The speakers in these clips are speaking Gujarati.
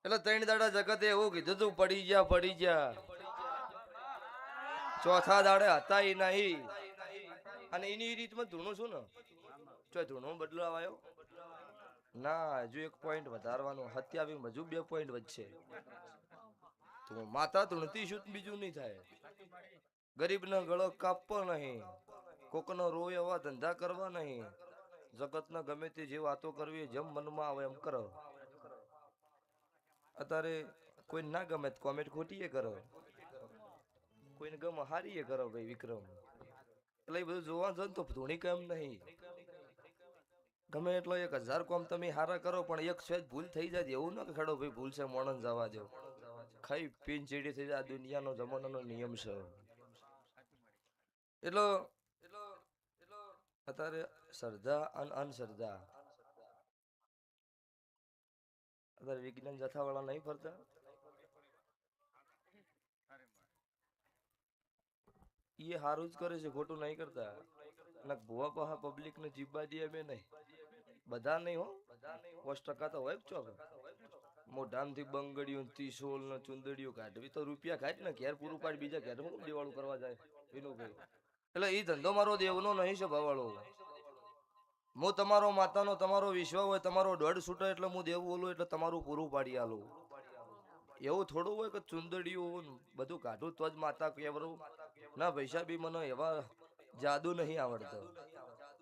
એટલે 3 દાડા જગતે એવું કીધું તું પડી જા ચોથા દાડે હતા એ નહીં અને એની રીતમાં ધૂણું છું ને જો ધૂણું બદલાવ આવ્યો ના હજુ 1 પોઈન્ટ વધારવાનું 27 હજુ 2 પોઈન્ટ વધશે તો માતા ધૂણતી શું બીજું નહીં થાય ગરીબનો ગળો કાપવો નહીં કોકનો રોય એવા ધંધા કરવા નહીં જગતના ગમે તે જે વાતો કરવી જેમ મનમાં આવે એમ કરો અત્યારે કોઈ ના ગમે કોમેન્ટ ખોટીએ કરો કોઈને ગમે હારીએ કરો ભાઈ વિક્રમ એટલે એ બધું જોવા જો તો ધૂણી કેમ નહીં ગમે એટલો 1000 કોમ તમે હારા કરો પણ એક સેજ ભૂલ થઈ જાય એવું ના કે ખડો ભાઈ ભૂલ છે મોણન જવા દો ખાઈ પીન ચીડી થઈ જાય દુનિયાનો જમાનાનો નિયમ છે એટલો અત્યારે શ્રદ્ધા અને અંધશ્રદ્ધા અત્યારે વિજ્ઞાન જથાવાળા નહીં ફરતા એ સારું જ કરે છે ખોટું નહીં કરતા અને ભુવા પહા પબ્લિક ને જીવવા દે અમે નહીં બધા નહીં હો 5% તો હોય જ ચોક મોઢામથી બંગડીયું ત્રિશૂલ ને ચુંદડીઓ કાઢવી તો રૂપિયા કાઢ ને ઘેર પૂરું પાડ બીજા ઘેર હું દેવાળું કરવા જાય એનું ભાઈ એટલે એ ધંધો મારો દેવનો નહીં છે ભાવાળો હું તમારો માતાનો તમારો વિશ્વાસ હોય તમારો દોઢ છૂટે એટલે હું દેવું બોલું એટલે તમારું પૂરું પાડી આલું એવું થોડું હોય કે ચુંદડીયું બધું કાઢું તો જ માતા કહેવરું ના પૈસા બી મને એવા જાદુ નહીં આવડતો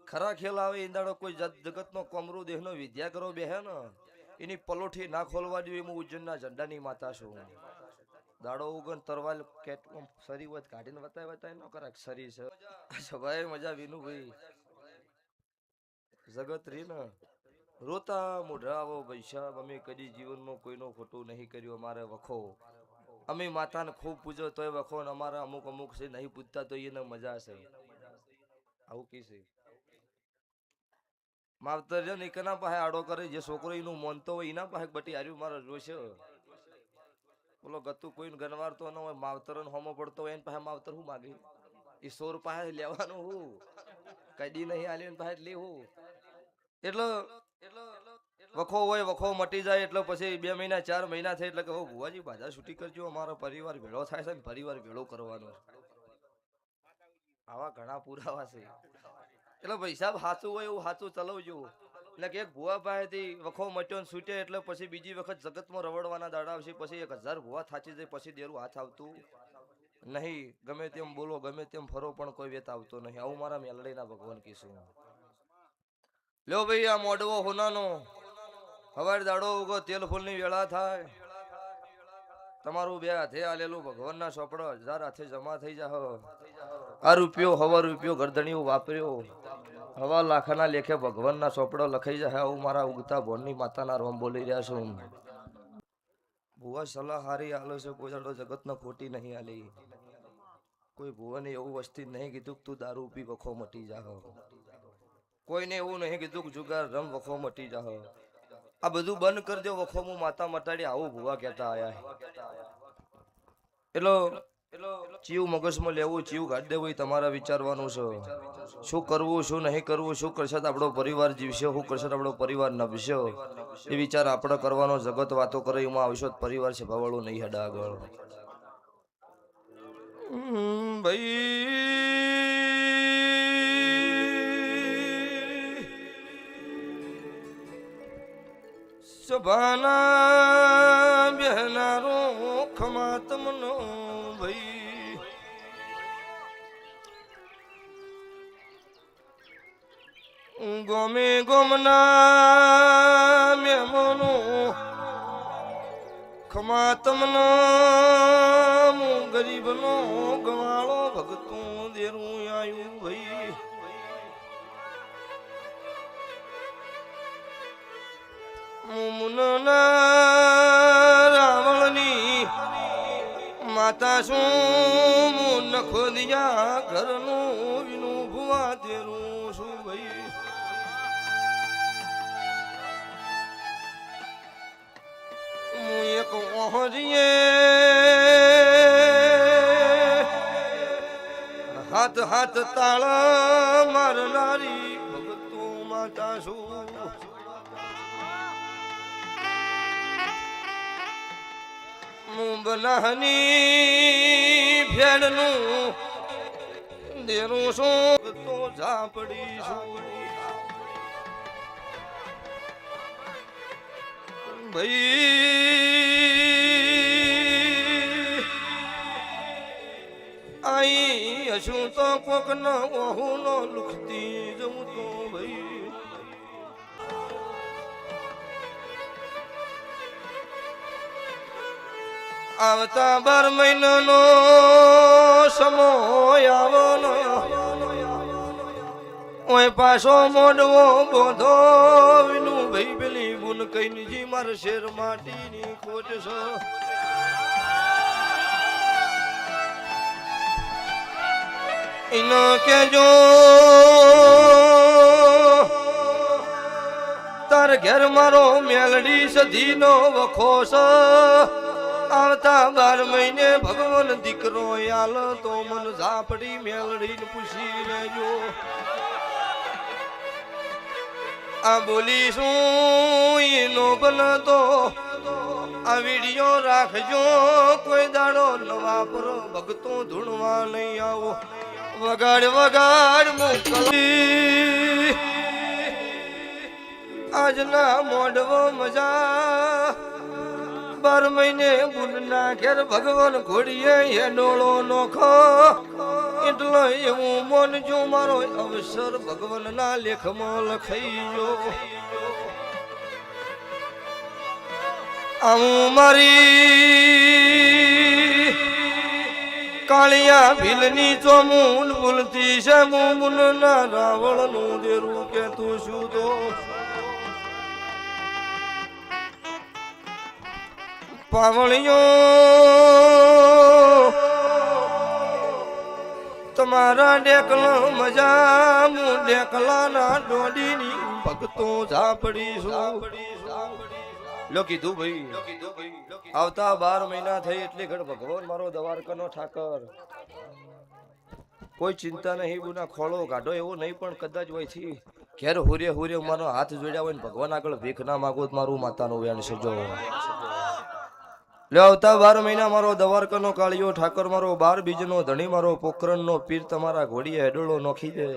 ખરા ખેલ આવે ઈંદાડો કોઈ જગતનો કોમરો દેહનો વિદ્યા કરો બેહે ને એની પલોઠી ના ખોલવા દઉં હું ઉજ્જૈનના ઝંડાની માતા છું દાડો ઉગન તરવાલ કેટ સરી હોય કાઢીને વતાય ન કરાક સરી છે ભાઈ મજા વિનુ ભાઈ જગત રી ને રોતા મોઢા આવો પૈસા અમે કદી જીવનમાં કોઈનો ખોટું નહીં કર્યું અમારે વખો અમે માતાને ખૂબ પૂજો તોય વખો ને અમારા અમુક છે નહીં પૂજતા તો એને મજા છે આવું કી છે માવતર છે ને કના પાસે આડો કરે જે છોકરો એનું મોનતો હોય એના પાસે બટી હાર્યું મારો જોશે બોલો ગતું કોઈ ગનવાર તો ન હોય માવતર હોમો પડતો હોય એને પાસે માવતર શું માગે એ 100 પાસે લેવાનું હું કદી નહીં આલી પાસે લેવું એટલે વખો હોય વખો મટી જાય એટલે પછી 2 મહિના 4 મહિના થાય એટલે કે ભુવાજી બાજા છૂટી કરજો અમારો પરિવાર ભેળો થાય છે ને પરિવાર ભેળો કરવાનો આવા ઘણા પુરાવા છે એટલે ભાઈ સાહેબ સાચું હોય એવું સાચું ચલાવજો એટલે કે એક ભુવા પાસેથી વખો મટ્યો ને છૂટે એટલે પછી બીજી વખત જગતમાં રવડવાના દાડા આવશે પછી 1000 ભુવા થાચી જાય પછી દેરું હાથ આવતું નહીં ગમે તેમ બોલો ગમે તેમ ફરો પણ કોઈ વેત આવતો નહીં આવું મારા મેલડીના ભગવાન કીશું લ્યો ભાઈ આ મોડવો હોનાનો હવારે દાડો ઉગો તેલ ફૂલની વેળા થાય તમારું 2 હાથે આલેલું ભગવાનના ચોપડો 1000 હાથે જમા થઈ જા આ રૂપિયો હવા રૂપિયો ગરદણીઓ વાપર્યો હવા લાખના લેખે ભગવાનના ચોપડો લખાઈ જાય આવું મારા ઉગતા ભોનની માતાના રોમ બોલી રહ્યા છું ભુવા સલાહ હારી આલો છે કોઈ દાડો જગતનો ખોટી નહીં આલી કોઈ ભુવાને એવું વસ્તી નહીં કીધું તું દારૂ પી વખો મટી જા કોઈને એવું નહીં કીધું જુગાર રમ વખો મટી જા આ બધું બંધ કરી દો વખો હું માતા મટાડી આવું ભુવા કહેતા આયા એટલો ચીવ મગજમાં લેવું ચીવ કાઢી દેવું એ તમારા વિચારવાનું છે શું કરવું શું નહીં કરવું શું કરશે તો આપણો પરિવાર જીવશે શું કરશે તો આપણો પરિવાર નભશે એ વિચાર આપણે કરવાનો જગત વાતો કરે એમાં આવશો પરિવાર છે ભવાળું નહીં હેડા આગળ ભાઈ સભાના બેનારો ખમાતમનો ભાઈ ગોમે ગોમના મેમનો ખમાતમનો ગરીબનો ગવાળો ભગતું દેરું આયું ભાઈ મુમના રાવણની માતા શું નખો દિયા ઘરનું વિનું ભુવા તેરું શું ભાઈ હું એક ઓહરીએ હાથ હાથ તાળા મારનારી ભગતો માતા શું બનાહની ભેડનું દેરું શું તો ઝાપડી ભાઈ આઈ હશું તો કોક ન ઓહું નો લુખતી જવું તો ભાઈ આવતા 12 મહિનાનો સમય આવનો ઓય પાછો મોડવો બોધો વિનું ભાઈ પેલી બુન કઈની જી માર શેર માટીની ખોટ છે ઇનો કેજો તાર ઘેર મારો મેલડી સધીનો વખો છે આવતા 12 મહિને ભગવાન દીકરો આલ તો મન ઝાપડી મેલડીને પૂછી લેજો આ બોલીશું એનો બનતો આ વિડિયો રાખજો કોઈ દાડો નવા પર ભગતો ધૂણવા નહીં આવો વગાડ વગાડ મોકલી આજના મોઢવો મજા 12 મહિને બુનના ઘેર ભગવાન ઘોડીએ હેડોળો નોખો એટલો એવું મોનજો મારો અવસર ભગવાનના લેખમાં લખાઈ ગયો આવું મારી કાળિયા ભીલની ચોમૂન ભૂલતી છે મુનના રાવણનું દેરું કે તું શું તો પાવળિયો તમારા ડેકલો મજા હું ડેકલાના ડોડીની ભગતો ઝાપડીશું લો કીધું ભાઈ આવતા 12 મહિના થઈ એટલે ઘડ ભગવાન મારો દ્વારકાનો ઠાકર કોઈ ચિંતા નહીં બુના ખોળો કાઢો એવો નહીં પણ કદાચ હોય થી ઘેર હુરે મારો હાથ જોડ્યા હોય ને ભગવાન આગળ ભીખ ના માગો મારું માતાનું વેણ છે જો આવતા 12 મહિના મારો દ્વારકાનો કાળિયો ઠાકર મારો 12 બીજનો ધણી મારો પોખરણનો પીર તમારા ઘોડીએ હેડોળો નોખી દે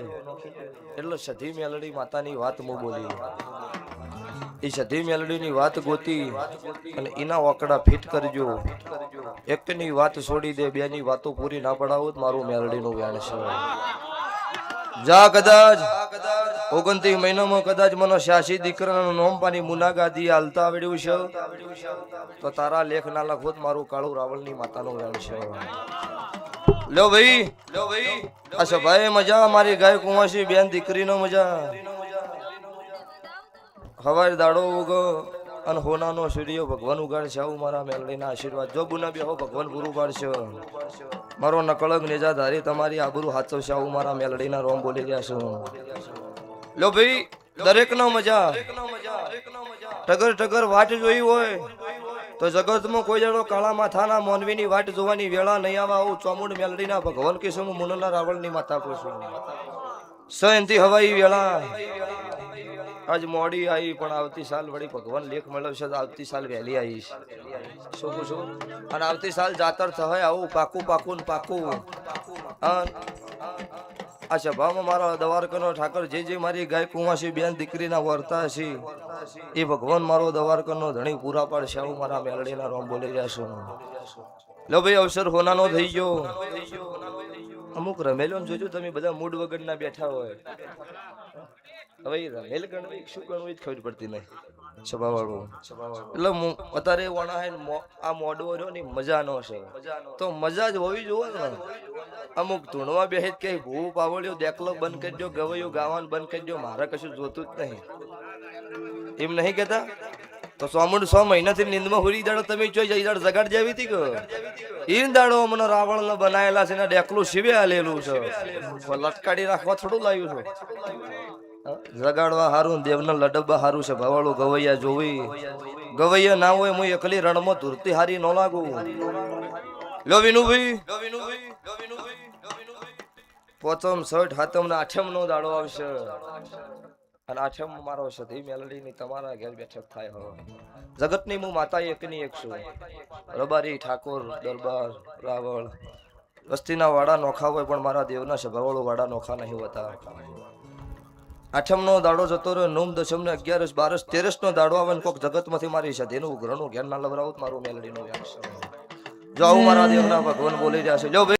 એટલે સધી મેલડી માતાની વાત મો બોલી એ સધી મેલડીની વાત ગોતી અને એના ઓકડા ફિટ કરજો એકની વાત છોડી દે બેની વાતો પૂરી ના પડાવો મારું મેલડીનું વ્યાણ છે જા કદાચ 29 મહિનામાં કદાચ મને 86 દીકરાનું નોમ પાની મુનાગાદી હાલતા આવડ્યું છે તો તારા લેખ ના લખોત મારું કાળું રાવણની માતાનું વ્યાણ છે લો ભાઈ આ સભાએ મજા મારી ગાય કુંવાસી બેન દીકરીનો મજા હવારે દાડો ઉગો અને હોનાનો સૂર્ય ભગવાન ઉગાડ છે આવું મારા મેલડીના આશીર્વાદ જો બુના બેહો ભગવાન પૂરું પાડશે મારો નકળગ નેજાધારી તમારી આબરૂ હાચવશે આવું મારા મેલડીના રોમ બોલી રહ્યા છું લો ભાઈ દરેકનો મજા ટગર ટગર વાટ જોઈ હોય તો જગતમાં કોઈ જણો કાળા માથાના મોનવીની વાટ જોવાની વેળા નહીં આવા આવું ચોમુંડ મેલડીના ભગવાન કિશોર મુનના રાવણની માતા પૂછું સયંતી હવાઈ વેળા આજ મોડી આવી પણ આવતી સાલ વળી ભગવાન લેખ મેળવશે આવતી સાલ વહેલી આવીશ શું પૂછું અને આવતી સાલ જાતર થાય આવું પાકું આ સભામાં મારા દ્વારકાનો ઠાકર જે મારી ગાય કુંવાસી બેન દીકરીના વર્તા છે એ ભગવાન મારો દ્વારકાનો ધણી પૂરા પાડશે આવું મારા મેલડીના રોમ બોલી રહ્યા છું લો ભાઈ અવસર હોનાનો થઈ ગયો અમુક રમેલો જોજો તમે બધા મૂડ વગરના બેઠા હોય હવે રમેલ ગણવી શું ગણવું જ ખબર પડતી નહીં સભા વાળું એટલે હું અત્યારે વણા હે આ મોડવો રહ્યો ને મજા નો છે તો મજા જ હોવી જોઈએ ને અમુક ધૂણવા બેહે કે ભૂ પાવળ્યો દેખલો બંધ કરજો ગવૈયો ગાવાનું બંધ કરજો મારે કશું જોતું જ નહીં એમ નહીં કેતા તો 100 મહિનાથી નીંદમાં હુરી દાડો તમે જોઈ જાય દાડો જગાડ જેવી હતી કે ઈન દાડો મને રાવણ બનાયેલા છે ને ડેકલું શિવે આલેલું છે લટકાડી રાખવા થોડું લાવ્યું છે જગાડવા હારું દેવના લડબા હારું છે ભવાળું ગવૈયા જોવી ગવૈયા ના હોય હું એકલી રણમાં ધૂરતી હારી ન લાગુ લો વિનુભાઈ પોચમ 6 હાતમ ને 8મ નો દાડો આવશે અને આઠમ મારો સધી મેલડીની તમારા ઘેર બેઠક થાય હવે જગતની હું માતા એકની એક છું રબારી ઠાકોર દરબાર રાવળ વસ્તીના વાડા નોખા હોય પણ મારા દેવના સભાવાળો વાડા નોખા નહીં હોતા આઠમનો દાડો જતો રહ્યો નોમ દશમ ને 11 12 13 નો દાડો આવે ને કોક જગતમાંથી મારી સધીનું ઉઘરણું જ્ઞાન ના લવરાવું મારું મેલડીનું વ્યાસ જો આવું મારા દેવના ભગવાન બોલી રહ્યા છે જો